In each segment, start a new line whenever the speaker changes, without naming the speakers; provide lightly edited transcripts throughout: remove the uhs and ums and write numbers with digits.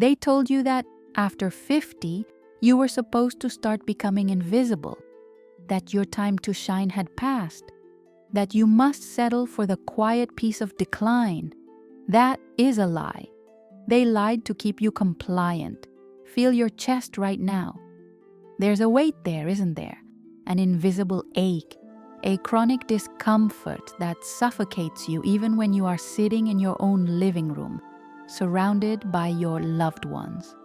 They told you that after 50, you were supposed to start becoming invisible, that your time to shine had passed, that you must settle for the quiet peace of decline. That is a lie. They lied to keep you compliant. Feel your chest right now. There's a weight there, isn't there? An invisible ache, a chronic discomfort that suffocates you even when you are sitting in your own living room, surrounded by your loved ones.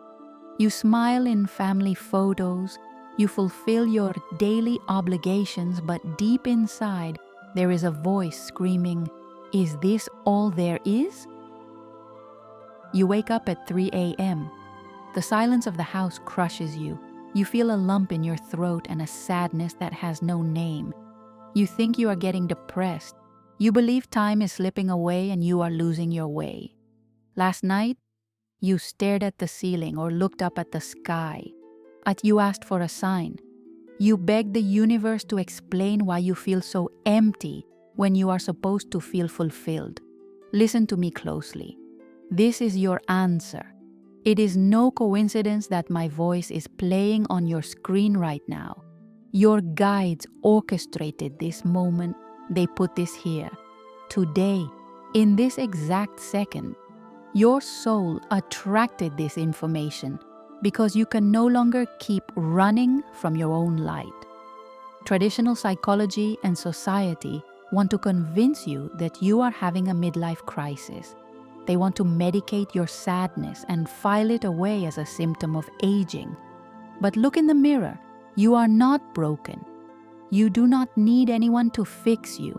You smile in family photos, you fulfill your daily obligations, but deep inside, there is a voice screaming, "Is this all there is?" You wake up at 3 a.m. The silence of the house crushes you. You feel a lump in your throat and a sadness that has no name. You think you are getting depressed. You believe time is slipping away and you are losing your way. Last night, you stared at the ceiling or looked up at the sky. You asked for a sign. You begged the universe to explain why you feel so empty when you are supposed to feel fulfilled. Listen to me closely. This is your answer. It is no coincidence that my voice is playing on your screen right now. Your guides orchestrated this moment. They put this here. Today, in this exact second, your soul attracted this information because you can no longer keep running from your own light. Traditional psychology and society want to convince you that you are having a midlife crisis. They want to medicate your sadness and file it away as a symptom of aging. But look in the mirror. You are not broken. You do not need anyone to fix you.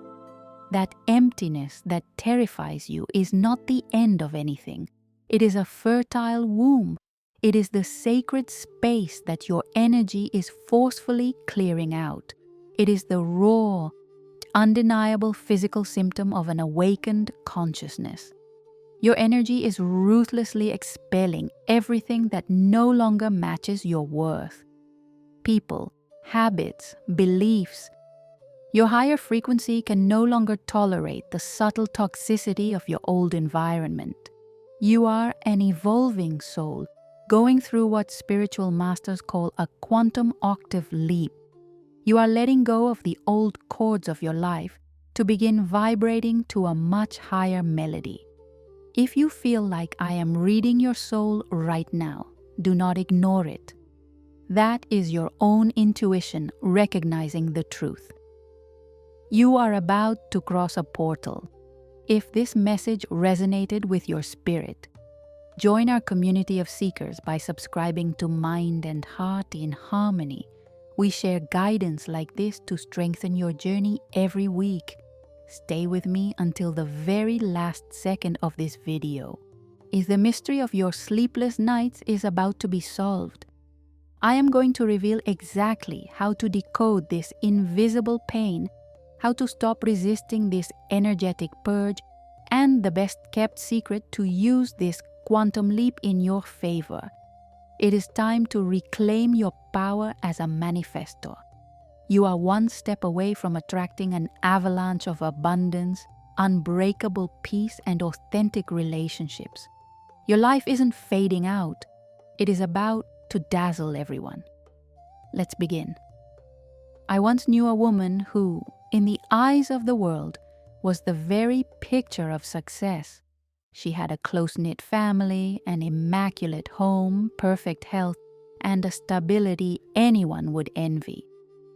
That emptiness that terrifies you is not the end of anything. It is a fertile womb. It is the sacred space that your energy is forcefully clearing out. It is the raw, undeniable physical symptom of an awakened consciousness. Your energy is ruthlessly expelling everything that no longer matches your worth. People, habits, beliefs. Your higher frequency can no longer tolerate the subtle toxicity of your old environment. You are an evolving soul, going through what spiritual masters call a quantum octave leap. You are letting go of the old chords of your life to begin vibrating to a much higher melody. If you feel like I am reading your soul right now, do not ignore it. That is your own intuition recognizing the truth. You are about to cross a portal. If this message resonated with your spirit, join our community of seekers by subscribing to Mind and Heart in Harmony. We share guidance like this to strengthen your journey every week. Stay with me until the very last second of this video. The mystery of your sleepless nights is about to be solved. I am going to reveal exactly how to decode this invisible pain, how to stop resisting this energetic purge, and the best-kept secret to use this quantum leap in your favor. It is time to reclaim your power as a manifestor. You are one step away from attracting an avalanche of abundance, unbreakable peace, and authentic relationships. Your life isn't fading out. It is about to dazzle everyone. Let's begin. I once knew a woman who, in the eyes of the world, was the very picture of success. She had a close-knit family, an immaculate home, perfect health, and a stability anyone would envy.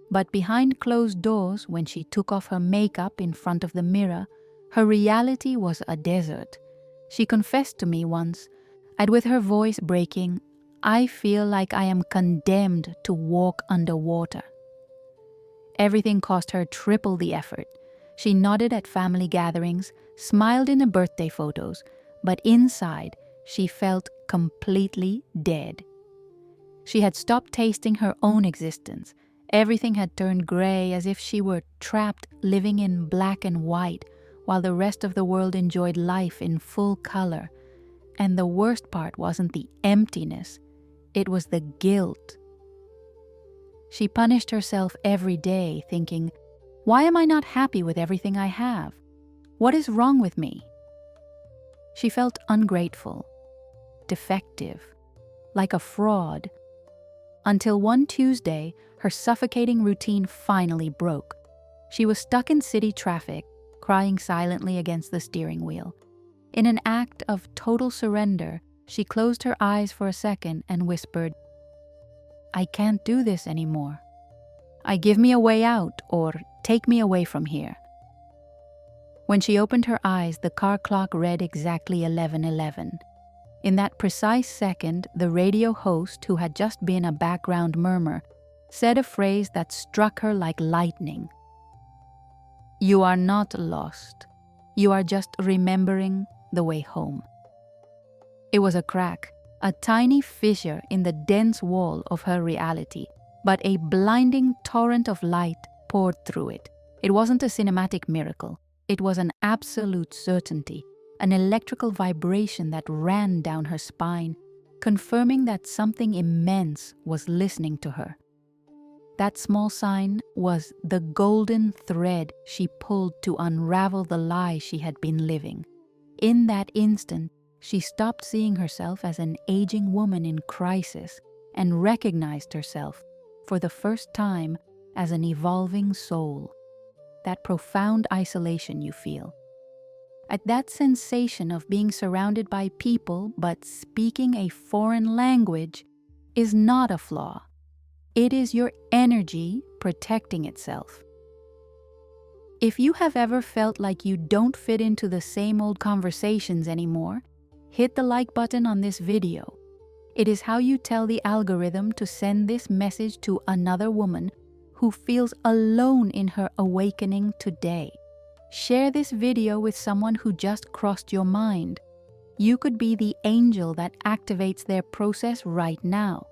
But behind closed doors, when she took off her makeup in front of the mirror, her reality was a desert. She confessed to me once, and with her voice breaking, "I feel like I am condemned to walk underwater." Everything cost her triple the effort. She nodded at family gatherings, smiled in her birthday photos, but inside, she felt completely dead. She had stopped tasting her own existence. Everything had turned gray, as if she were trapped living in black and white, while the rest of the world enjoyed life in full color. And the worst part wasn't the emptiness, it was the guilt. She punished herself every day, thinking, "Why am I not happy with everything I have? What is wrong with me?" She felt ungrateful. defective, like a fraud. Until one Tuesday, her suffocating routine finally broke. She was stuck in city traffic, crying silently against the steering wheel. In an act of total surrender, she closed her eyes for a second and whispered, "I can't do this anymore. I give me a way out, or take me away from here." When she opened her eyes, the car clock read exactly 11:11. In that precise second, the radio host, who had just been a background murmur, said a phrase that struck her like lightning. "You are not lost. You are just remembering the way home." It was a crack, a tiny fissure in the dense wall of her reality, but a blinding torrent of light poured through it. It wasn't a cinematic miracle. It was an absolute certainty, an electrical vibration that ran down her spine, confirming that something immense was listening to her. That small sign was the golden thread she pulled to unravel the lie she had been living. In that instant, she stopped seeing herself as an aging woman in crisis and recognized herself, for the first time, as an evolving soul. That profound isolation you feel. At that sensation of being surrounded by people but speaking a foreign language is not a flaw. It is your energy protecting itself. If you have ever felt like you don't fit into the same old conversations anymore, hit the like button on this video. It is how you tell the algorithm to send this message to another woman who feels alone in her awakening today. Share this video with someone who just crossed your mind. You could be the angel that activates their process right now.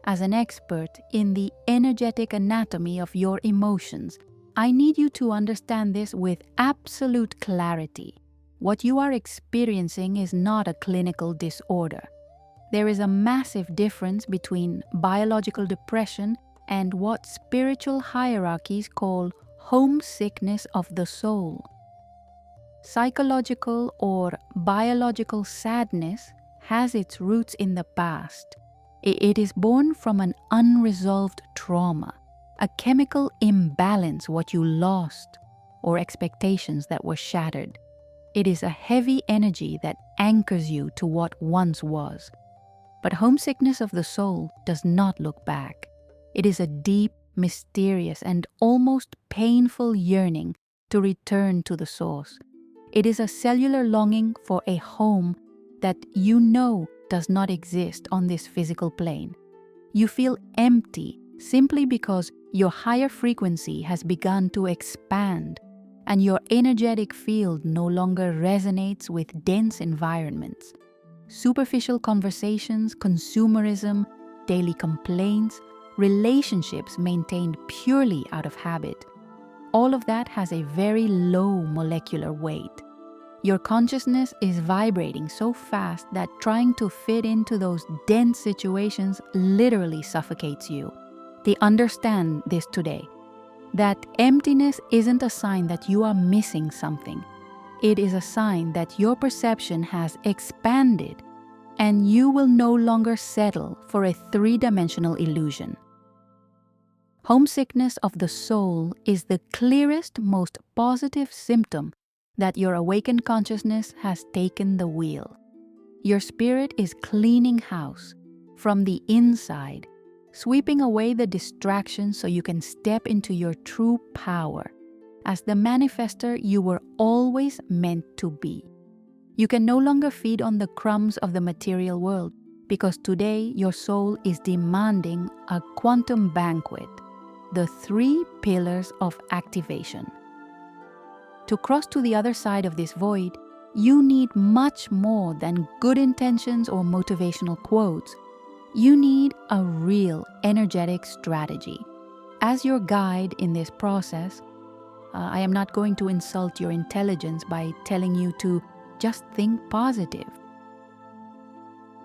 As an expert in the energetic anatomy of your emotions, I need you to understand this with absolute clarity. What you are experiencing is not a clinical disorder. There is a massive difference between biological depression and what spiritual hierarchies call homesickness of the soul. Psychological or biological sadness has its roots in the past. It is born from an unresolved trauma, a chemical imbalance, what you lost, or expectations that were shattered. It is a heavy energy that anchors you to what once was. But homesickness of the soul does not look back. It is a deep, mysterious, and almost painful yearning to return to the source. It is a cellular longing for a home that you know does not exist on this physical plane. You feel empty simply because your higher frequency has begun to expand and your energetic field no longer resonates with dense environments. Superficial conversations, consumerism, daily complaints, relationships maintained purely out of habit. All of that has a very low molecular weight. Your consciousness is vibrating so fast that trying to fit into those dense situations literally suffocates you. They understand this today. That emptiness isn't a sign that you are missing something. It is a sign that your perception has expanded and you will no longer settle for a three-dimensional illusion. Homesickness of the soul is the clearest, most positive symptom that your awakened consciousness has taken the wheel. Your spirit is cleaning house from the inside, sweeping away the distractions so you can step into your true power as the manifester you were always meant to be. You can no longer feed on the crumbs of the material world because today your soul is demanding a quantum banquet, the 3 pillars of activation. To cross to the other side of this void, you need much more than good intentions or motivational quotes. You need a real energetic strategy. As your guide in this process, I am not going to insult your intelligence by telling you to just think positive.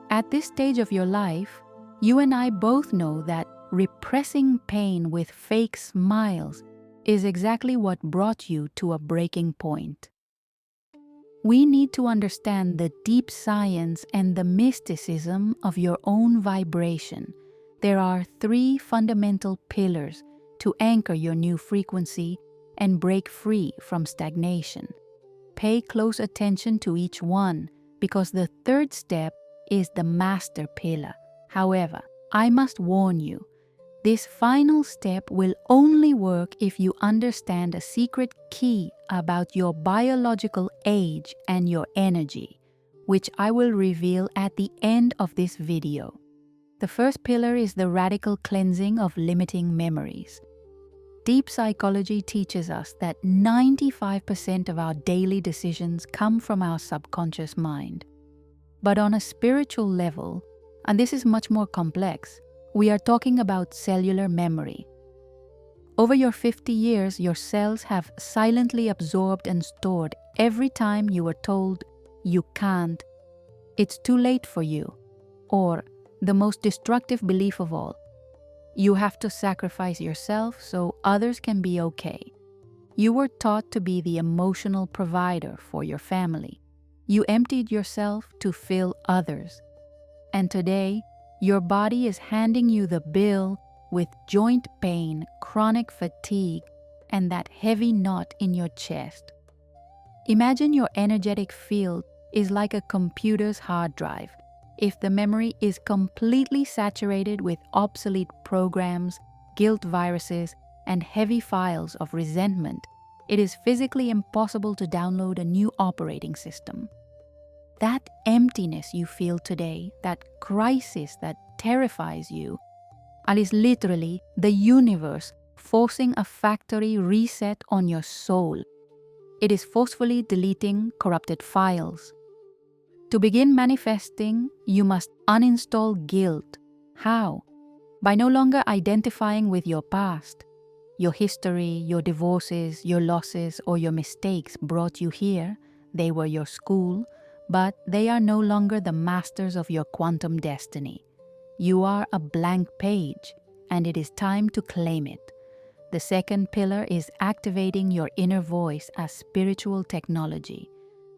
At this stage of your life, you and I both know that repressing pain with fake smiles is exactly what brought you to a breaking point. We need to understand the deep science and the mysticism of your own vibration. There are 3 fundamental pillars to anchor your new frequency and break free from stagnation. Pay close attention to each one, because the 3rd step is the master pillar. However, I must warn you, this final step will only work if you understand a secret key about your biological age and your energy, which I will reveal at the end of this video. The first pillar is the radical cleansing of limiting memories. Deep psychology teaches us that 95% of our daily decisions come from our subconscious mind. But on a spiritual level, and this is much more complex, we are talking about cellular memory. Over your 50 years, your cells have silently absorbed and stored every time you were told you can't, it's too late for you, or the most destructive belief of all, you have to sacrifice yourself so others can be okay. You were taught to be the emotional provider for your family. You emptied yourself to fill others. And today, your body is handing you the bill with joint pain, chronic fatigue, and that heavy knot in your chest. Imagine your energetic field is like a computer's hard drive. If the memory is completely saturated with obsolete programs, guilt viruses, and heavy files of resentment, it is physically impossible to download a new operating system. That emptiness you feel today, that crisis that terrifies you, is literally the universe forcing a factory reset on your soul. It is forcefully deleting corrupted files. To begin manifesting, you must uninstall guilt. How? By no longer identifying with your past. Your history, your divorces, your losses, or your mistakes brought you here. They were your school, but they are no longer the masters of your quantum destiny. You are a blank page, and it is time to claim it. The second pillar is activating your inner voice as spiritual technology.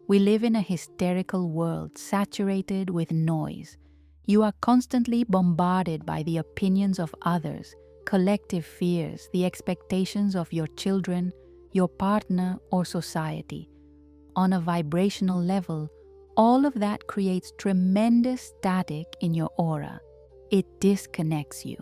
We live in a hysterical world saturated with noise. You are constantly bombarded by the opinions of others, collective fears, the expectations of your children, your partner, or society. On a vibrational level, all of that creates tremendous static in your aura. It disconnects you.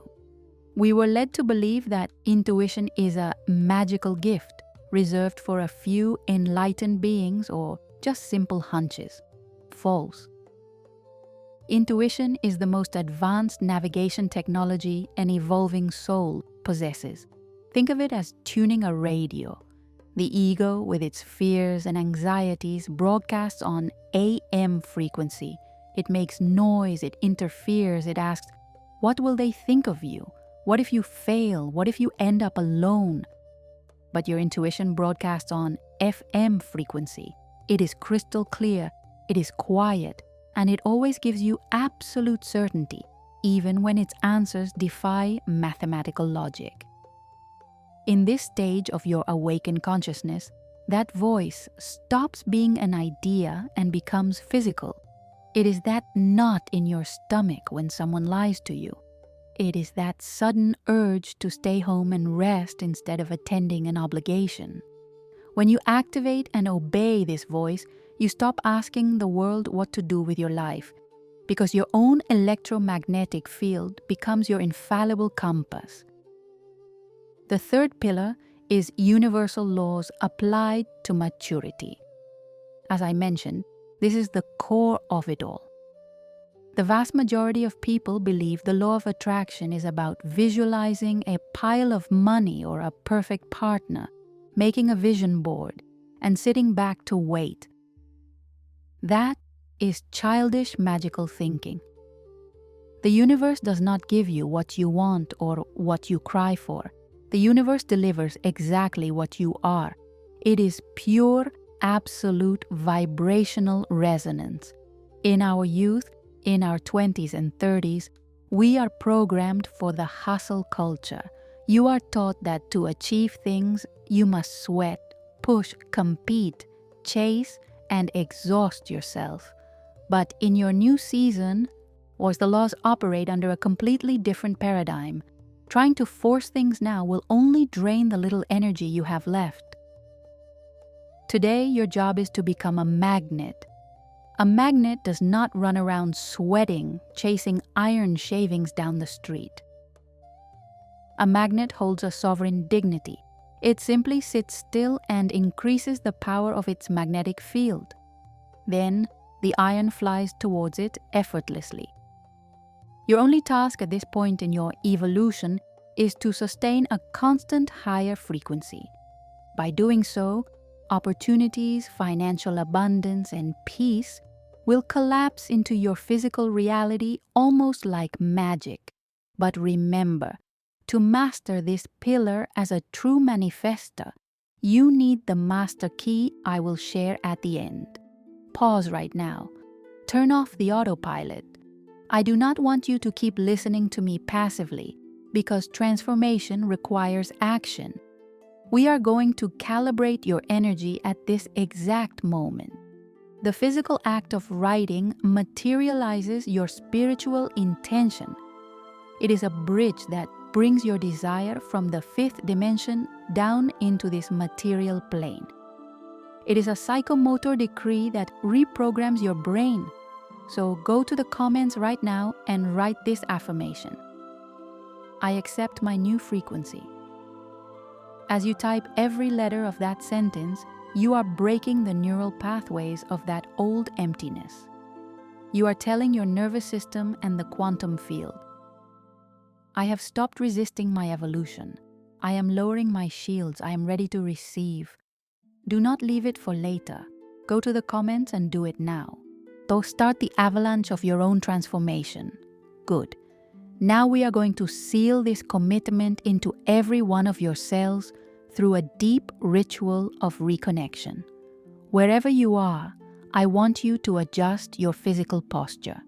We were led to believe that intuition is a magical gift reserved for a few enlightened beings or just simple hunches. False. Intuition is the most advanced navigation technology an evolving soul possesses. Think of it as tuning a radio. The ego, with its fears and anxieties, broadcasts on AM frequency. It makes noise, it interferes, it asks, what will they think of you? What if you fail? What if you end up alone? But your intuition broadcasts on FM frequency. It is crystal clear, it is quiet, and it always gives you absolute certainty, even when its answers defy mathematical logic. In this stage of your awakened consciousness, that voice stops being an idea and becomes physical. It is that knot in your stomach when someone lies to you. It is that sudden urge to stay home and rest instead of attending an obligation. When you activate and obey this voice, you stop asking the world what to do with your life, because your own electromagnetic field becomes your infallible compass. The third pillar is universal laws applied to maturity. As I mentioned, this is the core of it all. The vast majority of people believe the law of attraction is about visualizing a pile of money or a perfect partner, making a vision board, and sitting back to wait. That is childish magical thinking. The universe does not give you what you want or what you cry for. The universe delivers exactly what you are. It is pure, absolute vibrational resonance. In our youth, in our 20s and 30s, we are programmed for the hustle culture. You are taught that to achieve things, you must sweat, push, compete, chase, and exhaust yourself. But in your new season, the laws operate under a completely different paradigm. Trying to force things now will only drain the little energy you have left. Today, your job is to become a magnet. A magnet does not run around sweating, chasing iron shavings down the street. A magnet holds a sovereign dignity. It simply sits still and increases the power of its magnetic field. Then, the iron flies towards it effortlessly. Your only task at this point in your evolution is to sustain a constant higher frequency. By doing so, opportunities, financial abundance, and peace will collapse into your physical reality almost like magic. But remember, to master this pillar as a true manifester, you need the master key I will share at the end. Pause right now. Turn off the autopilot. I do not want you to keep listening to me passively, because transformation requires action. We are going to calibrate your energy at this exact moment. The physical act of writing materializes your spiritual intention. It is a bridge that brings your desire from the fifth dimension down into this material plane. It is a psychomotor decree that reprograms your brain. So go to the comments right now and write this affirmation. I accept my new frequency. As you type every letter of that sentence, you are breaking the neural pathways of that old emptiness. You are telling your nervous system and the quantum field, I have stopped resisting my evolution. I am lowering my shields. I am ready to receive. Do not leave it for later. Go to the comments and do it now. Though start the avalanche of your own transformation. Good. Now we are going to seal this commitment into every one of your cells through a deep ritual of reconnection. Wherever you are, I want you to adjust your physical posture.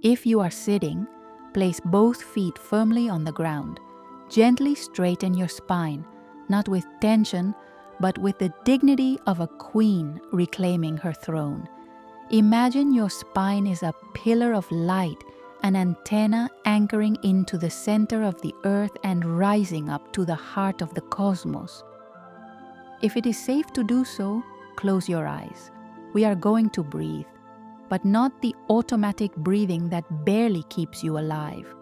If you are sitting, place both feet firmly on the ground. Gently straighten your spine, not with tension, but with the dignity of a queen reclaiming her throne. Imagine your spine is a pillar of light, an antenna anchoring into the center of the earth and rising up to the heart of the cosmos. If it is safe to do so, close your eyes. We are going to breathe, but not the automatic breathing that barely keeps you alive.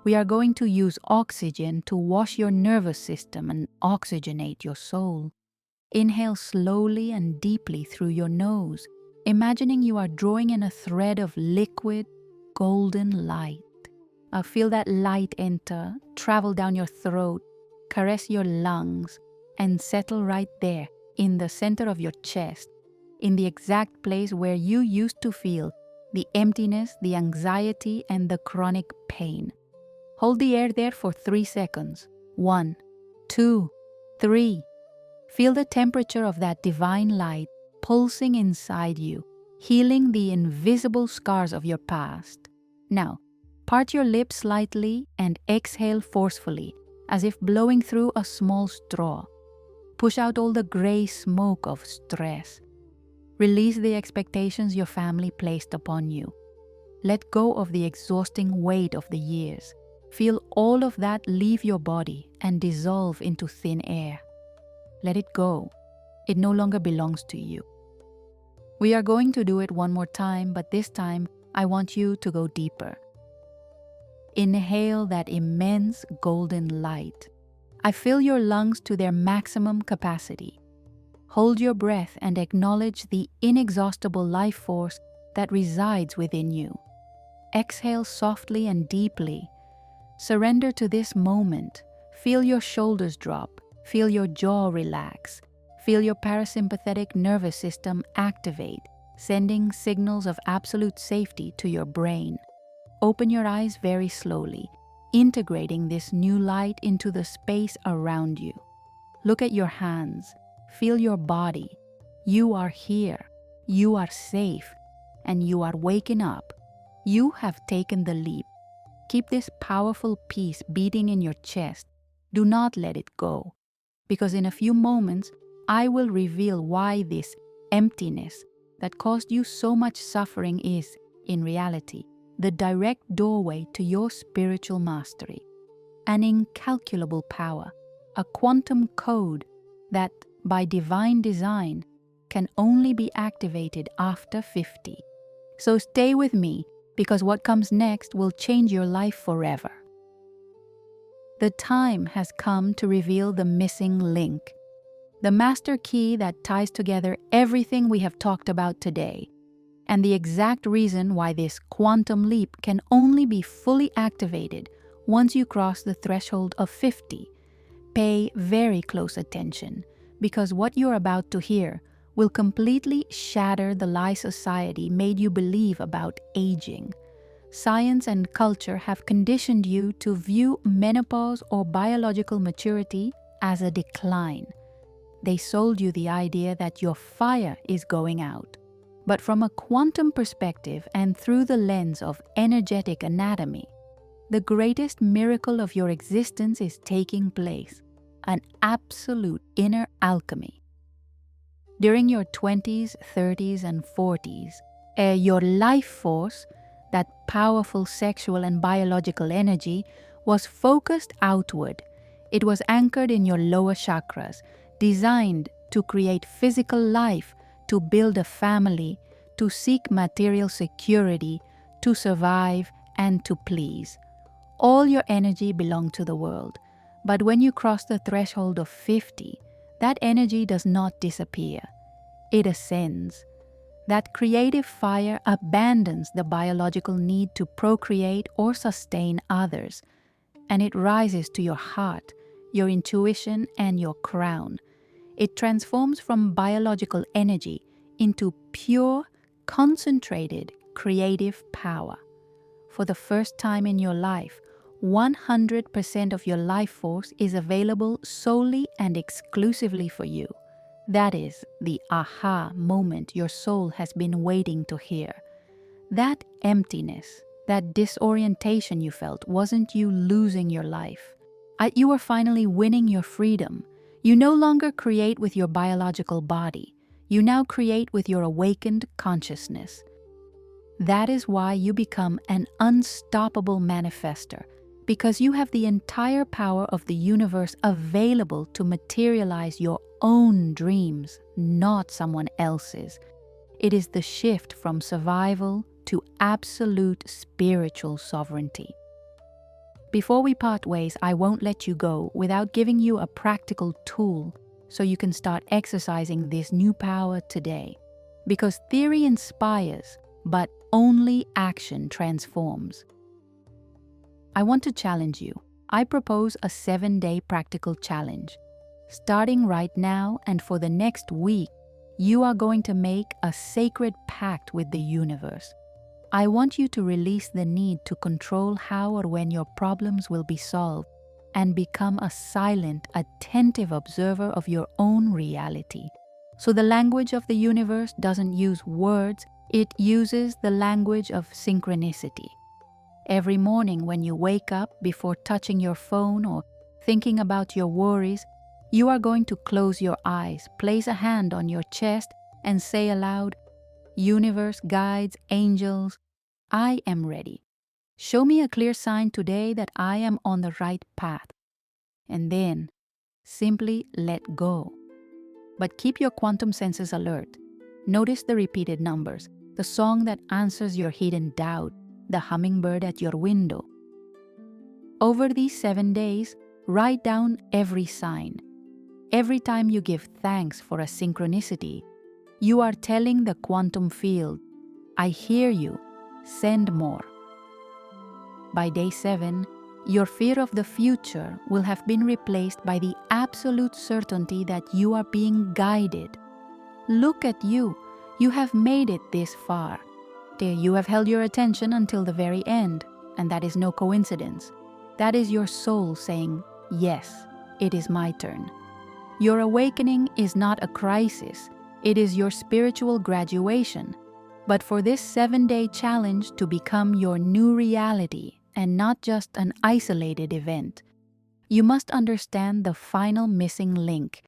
We are going to use oxygen to wash your nervous system and oxygenate your soul. Inhale slowly and deeply through your nose, imagining you are drawing in a thread of liquid, golden light. Feel that light enter, travel down your throat, caress your lungs, and settle right there in the center of your chest, in the exact place where you used to feel the emptiness, the anxiety, and the chronic pain. Hold the air there for 3 seconds. 1, 2, 3. Feel the temperature of that divine light pulsing inside you, healing the invisible scars of your past. Now, part your lips slightly and exhale forcefully, as if blowing through a small straw. Push out all the gray smoke of stress. Release the expectations your family placed upon you. Let go of the exhausting weight of the years. Feel all of that leave your body and dissolve into thin air. Let it go. It no longer belongs to you. We are going to do it one more time, but this time I want you to go deeper. Inhale that immense golden light. I fill your lungs to their maximum capacity. Hold your breath and acknowledge the inexhaustible life force that resides within you. Exhale softly and deeply. Surrender to this moment. Feel your shoulders drop. Feel your jaw relax. Feel your parasympathetic nervous system activate, sending signals of absolute safety to your brain. Open your eyes very slowly, integrating this new light into the space around you. Look at your hands. Feel your body. You are here. You are safe. And you are waking up. You have taken the leap. Keep this powerful peace beating in your chest. Do not let it go. Because in a few moments, I will reveal why this emptiness, that caused you so much suffering is, in reality, the direct doorway to your spiritual mastery. An incalculable power, a quantum code that, by divine design, can only be activated after 50. So stay with me, because what comes next will change your life forever. The time has come to reveal the missing link, the master key that ties together everything we have talked about today, and the exact reason why this quantum leap can only be fully activated once you cross the threshold of 50. Pay very close attention, because what you're about to hear will completely shatter the lie society made you believe about aging. Science and culture have conditioned you to view menopause or biological maturity as a decline. They sold you the idea that your fire is going out. But from a quantum perspective and through the lens of energetic anatomy, the greatest miracle of your existence is taking place, an absolute inner alchemy. During your 20s, 30s, and 40s, your life force, that powerful sexual and biological energy, was focused outward. It was anchored in your lower chakras, designed to create physical life, to build a family, to seek material security, to survive, and to please. All your energy belonged to the world. But when you cross the threshold of 50, that energy does not disappear. It ascends. That creative fire abandons the biological need to procreate or sustain others, and it rises to your heart, your intuition, and your crown. It transforms from biological energy into pure, concentrated, creative power. For the first time in your life, 100% of your life force is available solely and exclusively for you. That is the aha moment your soul has been waiting to hear. That emptiness, that disorientation you felt wasn't you losing your life. You were finally winning your freedom. You no longer create with your biological body. You now create with your awakened consciousness. That is why you become an unstoppable manifester, because you have the entire power of the universe available to materialize your own dreams, not someone else's. It is the shift from survival to absolute spiritual sovereignty. Before we part ways, I won't let you go without giving you a practical tool so you can start exercising this new power today. Because theory inspires, but only action transforms. I want to challenge you. I propose a 7-day practical challenge. Starting right now and for the next week, you are going to make a sacred pact with the universe. I want you to release the need to control how or when your problems will be solved and become a silent, attentive observer of your own reality. So the language of the universe doesn't use words, it uses the language of synchronicity. Every morning when you wake up, before touching your phone or thinking about your worries, you are going to close your eyes, place a hand on your chest, and say aloud, "Universe, guides, angels, I am ready. Show me a clear sign today that I am on the right path." And then, simply let go. But keep your quantum senses alert. Notice the repeated numbers, the song that answers your hidden doubt, the hummingbird at your window. Over these 7 days, write down every sign. Every time you give thanks for a synchronicity, you are telling the quantum field, "I hear you, send more." By day 7, your fear of the future will have been replaced by the absolute certainty that you are being guided. Look at you. You have made it this far. You have held your attention until the very end, and that is no coincidence. That is your soul saying, "Yes, it is my turn." Your awakening is not a crisis. It is your spiritual graduation. But for this 7-day challenge to become your new reality and not just an isolated event, you must understand the final missing link.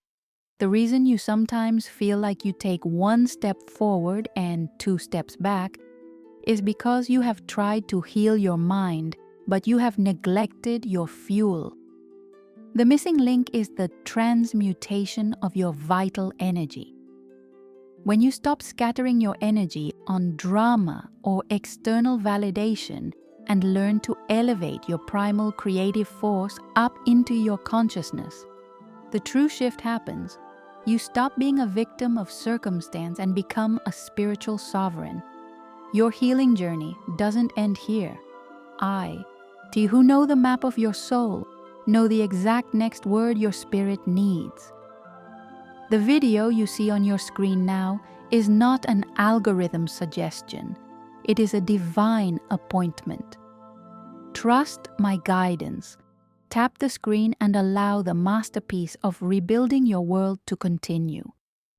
The reason you sometimes feel like you take one step forward and two steps back is because you have tried to heal your mind, but you have neglected your fuel. The missing link is the transmutation of your vital energy. When you stop scattering your energy on drama or external validation and learn to elevate your primal creative force up into your consciousness, the true shift happens. You stop being a victim of circumstance and become a spiritual sovereign. Your healing journey doesn't end here. Who know the map of your soul, know the exact next word your spirit needs. The video you see on your screen now is not an algorithm suggestion. It is a divine appointment. Trust my guidance. Tap the screen and allow the masterpiece of rebuilding your world to continue.